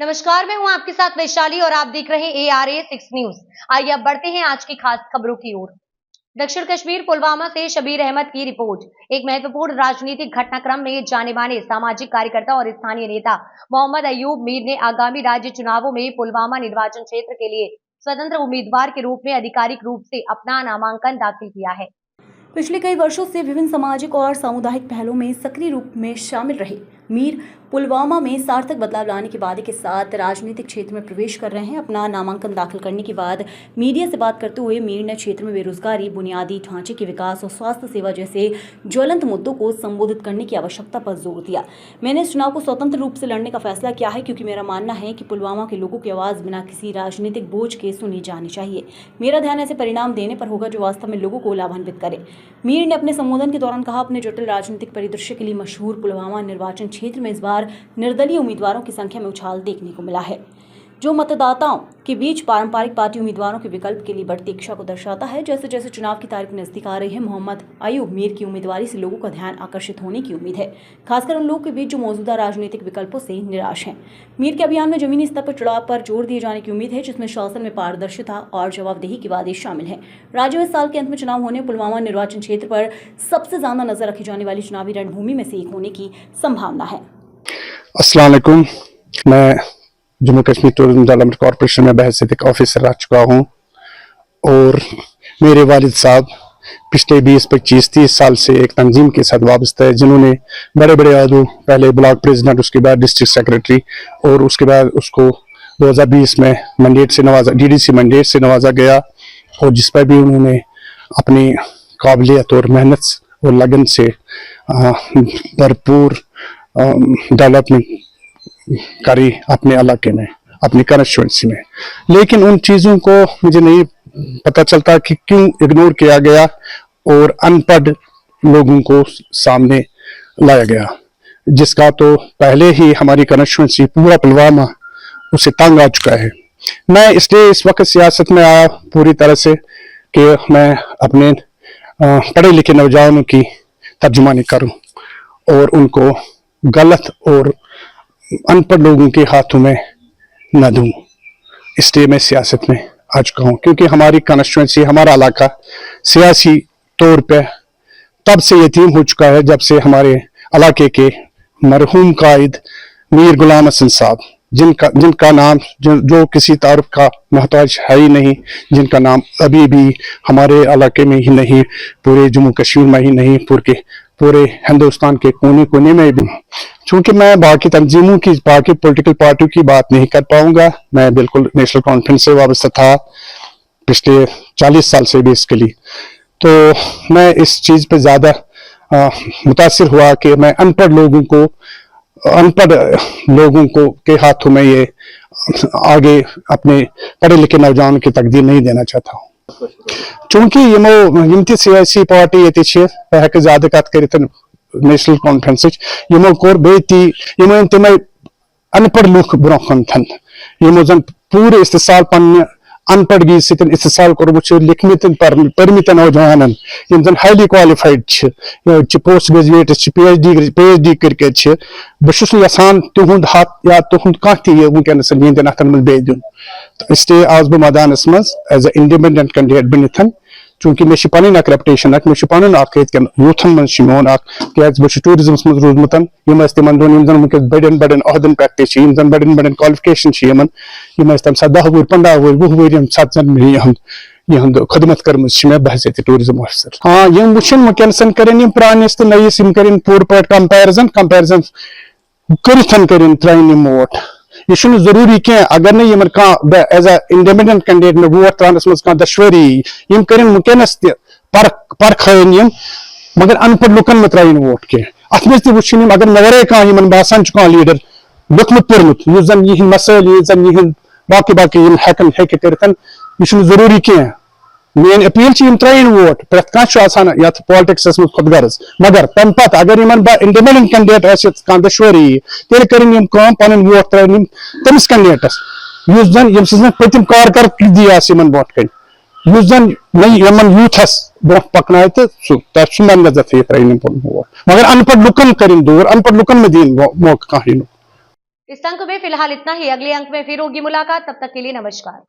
नमस्कार, मैं हूं आपके साथ वैशाली और आप देख रहे हैं ARA6 न्यूज। आइए अब बढ़ते हैं आज की खास खबरों की ओर। दक्षिण कश्मीर पुलवामा से शबीर अहमद की रिपोर्ट। एक महत्वपूर्ण राजनीतिक घटनाक्रम में जाने माने सामाजिक कार्यकर्ता और स्थानीय नेता मोहम्मद अयूब मीर ने आगामी राज्य चुनावों में पुलवामा निर्वाचन क्षेत्र के लिए स्वतंत्र उम्मीदवार के रूप में आधिकारिक रूप से अपना नामांकन दाखिल किया है। पिछले कई वर्षों से विभिन्न सामाजिक और सामुदायिक पहलों में सक्रिय रूप में शामिल रहे मीर पुलवामा में सार्थक बदलाव लाने के वादे के साथ राजनीतिक क्षेत्र में प्रवेश कर रहे हैं। अपना नामांकन दाखिल करने के बाद मीडिया से बात करते हुए मीर ने क्षेत्र में बेरोजगारी, बुनियादी ढांचे के विकास और स्वास्थ्य सेवा जैसे ज्वलंत मुद्दों को संबोधित करने की आवश्यकता पर जोर दिया। मैंने इस चुनाव को स्वतंत्र रूप से लड़ने का फैसला किया है क्योंकि मेरा मानना है कि पुलवामा के लोगों की आवाज़ बिना किसी राजनीतिक बोझ के सुनी जानी चाहिए। मेरा ध्यान ऐसे परिणाम देने पर होगा जो वास्तव में लोगों को लाभान्वित करे। मीर ने अपने संबोधन के दौरान कहा, अपने जटिल राजनीतिक परिदृश्य के लिए मशहूर पुलवामा निर्वाचन क्षेत्र में इस बार निर्दलीय उम्मीदवारों की संख्या में उछाल देखने को मिला है, जो मतदाताओं के बीच पारंपरिक पार्टी उम्मीदवारों के विकल्प के लिए बढ़ती इच्छा को दर्शाता है। जैसे जैसे चुनाव की तारीख नजदीक आ रही है, मोहम्मद अयूब मीर की उम्मीदवारी से लोगों का ध्यान आकर्षित होने की उम्मीद है, खासकर उन लोगों के बीच जो मौजूदा राजनीतिक विकल्पों से निराश हैं। मीर के अभियान में जमीनी स्तर पर चुनाव पर जोर दिए जाने की उम्मीद है, जिसमें शासन में पारदर्शिता और जवाबदेही के वादे शामिल हैं। राज्य में साल के अंत में चुनाव होने, पुलवामा निर्वाचन क्षेत्र पर सबसे ज्यादा नजर रखी जाने वाली चुनावी रणभूमि में से एक होने की संभावना है। अस्सलाम वालेकुम। मैं Jammu Kashmir tourism development corporation में बहैसियत ऑफिसर रह चुका हूँ और मेरे वालिद साहब पिछले 20-25-30 साल से एक तंजीम के साथ वाबस्ता है, जिन्होंने बड़े बड़े अहदों, पहले ब्लॉक प्रेसिडेंट, उसके बाद डिस्ट्रिक्ट सेक्रेटरी और उसके बाद उसको 2020 में मैंडेट से नवाजा, DDC मैंडेट से नवाजा गया और जिस पर भी उन्होंने अपनी काबिलियत और मेहनत और लगन से भरपूर डेवलपमेंट करी अपने इलाके में, अपनी कंस्टिट्यूएंसी में। लेकिन उन चीज़ों को मुझे नहीं पता चलता कि क्यों इग्नोर किया गया और अनपढ़ लोगों को सामने लाया गया, जिसका तो पहले ही हमारी कंस्टिट्यूएंसी पूरा पुलवामा उससे तंग आ चुका है। मैं इसलिए इस वक्त सियासत में आया पूरी तरह से कि मैं अपने पढ़े लिखे नौजवानों की तर्जुमानी करूं और उनको गलत और अनपढ़ लोगों के हाथों में न दूं। इसलिए मैं सियासत में आ चुका हूं, क्योंकि हमारी कंस्टिट्यूएंसी, हमारा इलाका सियासी तौर पे तब से यतीम हो चुका है जब से हमारे इलाके के मरहूम कायद मीर गुलाम हसन साहब, जिनका नाम जो किसी तारुफ का मोहताज है ही नहीं, जिनका नाम अभी भी हमारे इलाके में ही नहीं, पूरे जम्मू कश्मीर में ही नहीं, पूरे हिंदुस्तान के कोने कोने में भी। चूंकि मैं बाकी तंजीमों की, बाकी पॉलिटिकल पार्टियों की बात नहीं कर पाऊंगा, मैं बिल्कुल नेशनल कॉन्फ्रेंस से वाबस्ता था पिछले 40 साल से बेसिकली, तो मैं इस चीज पे ज्यादा मुतासिर हुआ कि मैं अनपढ़ लोगों को के हाथों में ये आगे अपने पढ़े लिखे नौजवानों की तकदीर नहीं देना चाहता हूँ। चूंकि यम सियासी पार्टी ये ज्यादा कत कर नेशनल कॉन्फ्रेंस यमो कोर बेम तम अनपढ़ लूख ब्रोह थन यमो जन पूरे इस्तेसाल पन्न अनपढ़गी इस्तेसाल कोर्मुत लिखमित परमित नौजवान यम जन highly qualified post graduate PhD करके बहुत यसान तुंद हाथ या तुंद कह वनकस यहदन अथन मज बे दिन। इसलिए आज बह मैदानस मज एज ए इंडिपेंडेंट कैंडिडेट बनित, चूंकि मे पन रेपुटेशन मे पन यूथन मज मोन बहुत टूरिज्मस मज रूदमुत तिमन दोन जन वनकस बड़न बड़न अहदन पे जन बड़न बड़न क्वालिफिकेशन तम 10 वुर 15 वुर 20 वुर सत जन यह खदमत कर्म बहसियत टूरिज्म ऑफिसर। हाँ, यम वुन वनकसन कर प्रानिस तो नयस पूर पे कंपेरिजन कर त्राइन वोट। यह जरूरी क्या अगर नहीं यमन एज ए इंडिपेंडेंट कैंडिडेट में वोट त्रानस मज दशवरी यम कर वनकस परखन यम, मगर अनपढ़ लुकन में त्राइन वोट क्या अत मज तुम अगर मे वे कह बासान लीडर लुकमुत पुरमुत जन यह मसाइल जन यह बाकी हेकन कर जरूरी क्या। मेन अपील त्राइन वोट प्रेत कह पॉलिटिक्स मज खुद गर्ज, मगर तम पे अगर इंडिपेंडेंट कैंडिडेट कह दशवरी तेल कर पन वोट त्राइन तमिस कैंडिडेटस यम सज पतिम कारकर्दगी ब्रोह कन जन यमन यूथस ब्रोह पकन तो सह नजर त्राइन वोट, मगर अनपढ़ लुकन कर दूर, अनपढ़ लुकन में दिन मौका कह। इस अंक में फिलहाल इतना ही। अगले अंक में फिर होगी मुलाकात, तब तक के लिए नमस्कार।